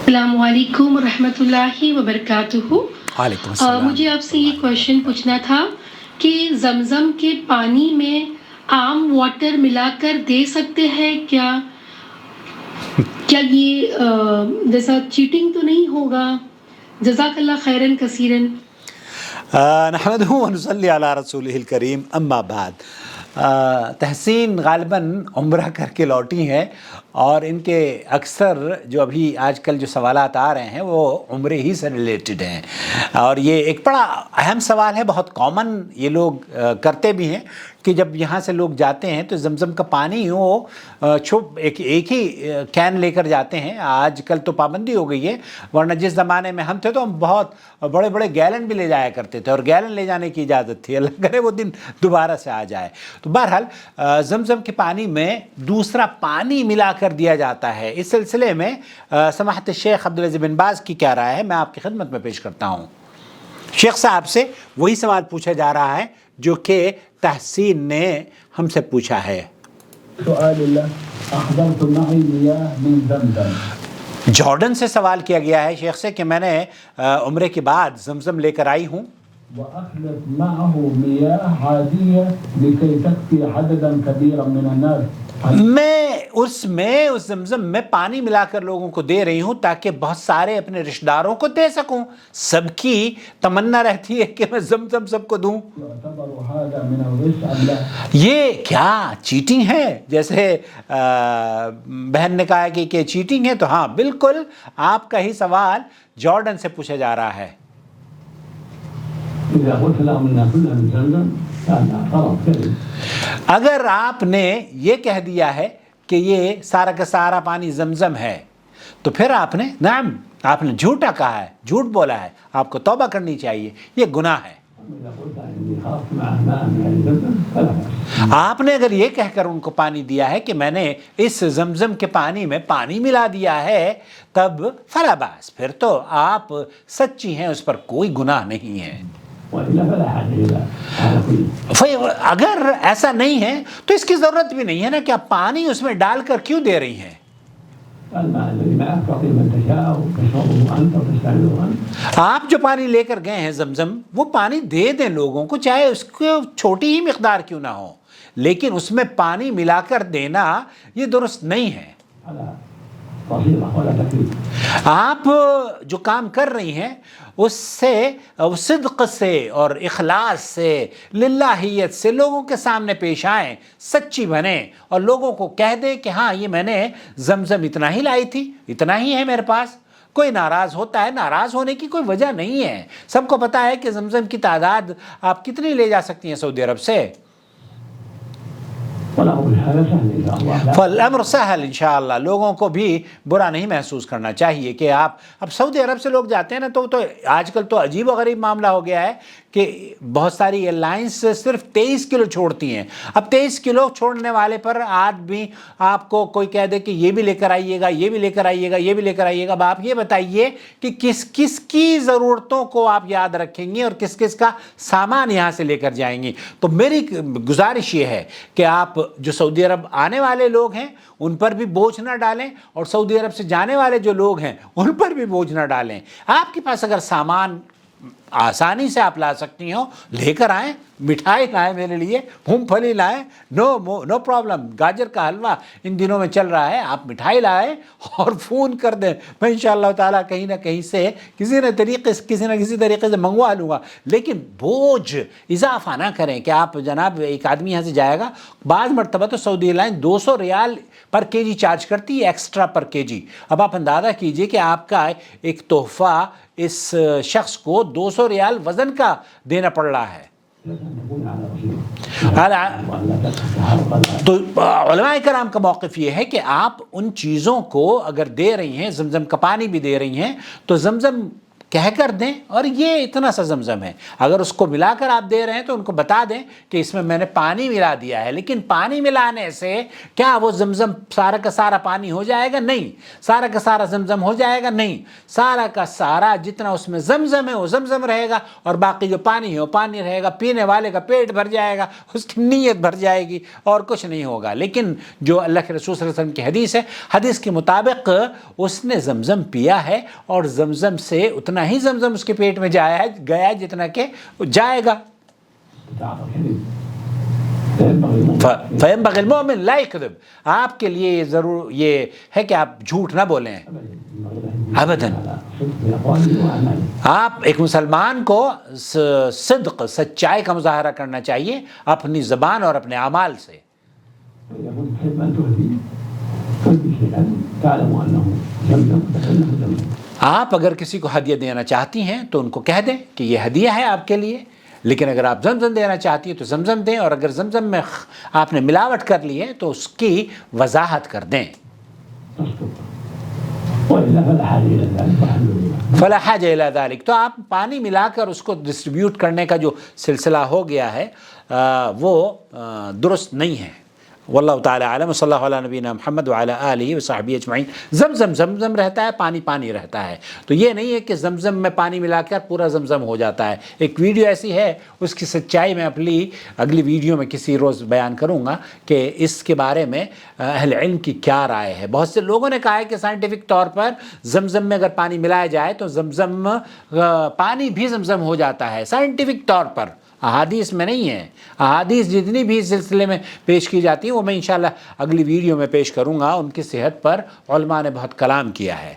السلام علیکم ورحمۃ اللہ وبرکاتہ۔ وعلیکم السلام۔ مجھے آپ سے یہ کویشچن پوچھنا تھا کہ زمزم کے پانی میں عام واٹر ملا کر دے سکتے ہیں کیا یہ جیسا چیٹنگ تو نہیں ہوگا؟ جزاک اللہ خیرن کثیرن۔ نحمدہ ونصلی علی رسولہ الکریم، اما بعد۔ تحسین غالباً عمرہ کر کے لوٹی ہیں اور ان کے اکثر جو ابھی آج کل جو سوالات آ رہے ہیں وہ عمرے ہی سے ریلیٹڈ ہیں، اور یہ ایک بڑا اہم سوال ہے، بہت کامن یہ لوگ کرتے بھی ہیں کہ جب یہاں سے لوگ جاتے ہیں تو زمزم کا پانی وہ ایک ہی کین لے کر جاتے ہیں۔ آج کل تو پابندی ہو گئی ہے، ورنہ جس زمانے میں ہم تھے تو ہم بہت بڑے بڑے گیلن بھی لے جایا کرتے تھے، اور گیلن لے جانے کی اجازت تھی، اللہ کرے وہ دن دوبارہ سے آ جائے۔ تو بہرحال زمزم کے پانی میں دوسرا پانی ملا کر دیا جاتا ہے۔ اس سلسلے میں سماحت شیخ عبدالعزیز بن باز کی کیا رائے ہے، میں آپ کی خدمت میں پیش کرتا ہوں۔ شیخ صاحب سے وہی سوال پوچھا جا رہا ہے جو کہ تحسین نے ہم سے پوچھا ہے۔ سؤال اللہ احضرت معي مياه من زمزم۔ جارڈن سے سوال کیا گیا ہے شیخ سے کہ میں نے عمرے کے بعد زمزم لے کر آئی ہوں، وأخلط معه مياه عادية لكي تكفي عددا كبيرا من الناس۔ میں اس زمزم میں پانی ملا کر لوگوں کو دے رہی ہوں تاکہ بہت سارے اپنے رشتہ داروں کو دے سکوں۔ سب کی تمنا رہتی ہے کہ میں زمزم سب کو دوں۔ يعتبر هذا من الغش أم لا؟ یہ کیا چیٹنگ ہے؟ جیسے بہن نے کہا کہ چیٹنگ ہے، تو ہاں بالکل آپ کا ہی سوال جارڈن سے پوچھا جا رہا ہے۔ إذا قلت لهم إن كلها من زمزم فهذا غلط كذب۔ اگر آپ نے یہ کہہ دیا ہے کہ یہ سارا کا سارا پانی زمزم ہے تو پھر آپ نے نعم، آپ نے جھوٹا کہا ہے، جھوٹ بولا ہے، آپ کو توبہ کرنی چاہیے، یہ گناہ ہے۔ إذا قلت إني خلطت معه ماء من زمزم فلا بأس۔ آپ نے اگر یہ کہہ کر ان کو پانی دیا ہے کہ میں نے اس زمزم کے پانی میں پانی ملا دیا ہے، تب فلا باس، پھر تو آپ سچی ہیں، اس پر کوئی گناہ نہیں ہے۔ وإلا فلا حاجة إلى اگر ایسا نہیں ہے تو اس کی ضرورت بھی نہیں ہے نا کہ آپ پانی اس میں ڈال کر کیوں دے رہی ہیں؟ الماء الذي معك تعطيه من تشاء وتشربه أنت وتستعمله أنت۔ آپ جو پانی لے کر گئے ہیں زمزم، وہ پانی دے دیں لوگوں کو، چاہے اس کو چھوٹی ہی مقدار کیوں نہ ہو، لیکن اس میں پانی ملا کر دینا یہ درست نہیں ہے۔ آپ جو کام کر رہی ہیں اس سے صدق سے اور اخلاص سے، للہیت سے لوگوں کے سامنے پیش آئیں، سچی بنیں اور لوگوں کو کہہ دیں کہ ہاں یہ میں نے زمزم اتنا ہی لائی تھی، اتنا ہی ہے میرے پاس۔ کوئی ناراض ہوتا ہے، ناراض ہونے کی کوئی وجہ نہیں ہے، سب کو پتہ ہے کہ زمزم کی تعداد آپ کتنی لے جا سکتی ہیں سعودی عرب سے۔ فالامر سہل انشاءاللہ، لوگوں کو بھی برا نہیں محسوس کرنا چاہیے کہ آپ اب سعودی عرب سے لوگ جاتے ہیں نا تو آج کل تو عجیب و غریب معاملہ ہو گیا ہے کہ بہت ساری ایئر لائنس صرف 23 کلو چھوڑتی ہیں۔ اب 23 کلو چھوڑنے والے پر آج بھی آپ کو کوئی کہہ دے کہ یہ بھی لے کر آئیے گا، یہ بھی لے کر آئیے گا، یہ بھی لے کر آئیے گا، اب آپ یہ بتائیے کہ کس کس کی ضرورتوں کو آپ یاد رکھیں گی اور کس کس کا سامان یہاں سے لے کر جائیں گی۔ تو میری گزارش یہ ہے کہ آپ جو سعودی عرب آنے والے لوگ ہیں ان پر بھی بوجھ نہ ڈالیں، اور سعودی عرب سے جانے والے جو لوگ ہیں ان پر بھی بوجھ نہ ڈالیں۔ آپ کے پاس اگر سامان آسانی سے آپ لا سکتی ہوں، لے کر آئیں، مٹھائی لائیں میرے لیے، مونگ پھلی لائیں، نو پرابلم، گاجر کا حلوہ ان دنوں میں چل رہا ہے، آپ مٹھائی لائیں اور فون کر دیں، میں انشاءاللہ تعالیٰ کہیں نہ کہیں سے کسی نہ کسی طریقے سے منگوا لوں گا۔ لیکن بوجھ اضافہ نہ کریں کہ آپ جناب ایک آدمی یہاں سے جائے گا، بعض مرتبہ تو سعودی ایئرلائن 200 ریال پر کے جی چارج کرتی ہے، ایکسٹرا پر کے جی۔ اب آپ اندازہ کیجئے کہ آپ کا ایک تحفہ اس شخص کو 200 ریال وزن کا دینا پڑ رہا ہے۔ تو علماء کرام کا موقف یہ ہے کہ آپ ان چیزوں کو اگر دے رہی ہیں، زمزم کا پانی بھی دے رہی ہیں، تو زمزم کہہ کر دیں اور یہ اتنا سا زمزم ہے. اگر اس کو ملا کر آپ دے رہے ہیں تو ان کو بتا دیں کہ اس میں میں نے پانی ملا دیا ہے. لیکن پانی ملانے سے کیا وہ زمزم سارا کا سارا پانی ہو جائے گا؟ نہیں. سارا کا سارا زمزم ہو جائے گا؟ نہیں. سارا کا سارا جتنا اس میں زمزم ہے وہ زمزم رہے گا اور باقی جو پانی ہے وہ پانی رہے گا. پینے والے کا پیٹ بھر جائے گا, اس کی نیت بھر جائے گی اور کچھ نہیں ہوگا. لیکن جو اللہ کے رسول صلی اللہ علیہ وسلم کی حدیث ہے, حدیث کے مطابق اس نے زمزم پیا ہے اور زمزم سے اتنا ہی زمزم اس کے پیٹ میں گیا جتنا کہ جائے گا. فَيَنْبَغِي الْمُؤْمِنُ لَا يَكْذِبْ. آپ کے لیے ضرور یہ ہے کہ آپ جھوٹ نہ بولیں ابداً. آپ ایک مسلمان کو صدق, سچائی کا مظاہرہ کرنا چاہیے اپنی زبان اور اپنے اعمال سے. آپ اگر کسی کو ہدیہ دینا چاہتی ہیں تو ان کو کہہ دیں کہ یہ ہدیہ ہے آپ کے لیے, لیکن اگر آپ زمزم دینا چاہتی ہیں تو زمزم دیں, اور اگر زمزم میں آپ نے ملاوٹ کر لی ہے تو اس کی وضاحت کر دیں. فلا حاجہ الی ذلک. تو آپ پانی ملا کر اس کو ڈسٹریبیوٹ کرنے کا جو سلسلہ ہو گیا ہے وہ درست نہیں ہے. واللہ تعالی عالم. صلی اللہ علیہ نبینا محمد وعلی آلہ وصحبہ اجمعین. زمزم زمزم رہتا ہے, پانی پانی رہتا ہے. تو یہ نہیں ہے کہ زمزم میں پانی ملا کر پورا زمزم ہو جاتا ہے. ایک ویڈیو ایسی ہے, اس کی سچائی میں اگلی ویڈیو میں کسی روز بیان کروں گا کہ اس کے بارے میں اہل علم کی کیا رائے ہے. بہت سے لوگوں نے کہا ہے کہ سائنٹیفک طور پر زمزم میں اگر پانی ملایا جائے تو زمزم پانی بھی زمزم ہو جاتا ہے سائنٹیفک طور پر. احادیث میں نہیں ہے. احادیث جتنی بھی اس سلسلے میں پیش کی جاتی ہیں وہ میں انشاءاللہ اگلی ویڈیو میں پیش کروں گا. ان کی صحت پر علماء نے بہت کلام کیا ہے.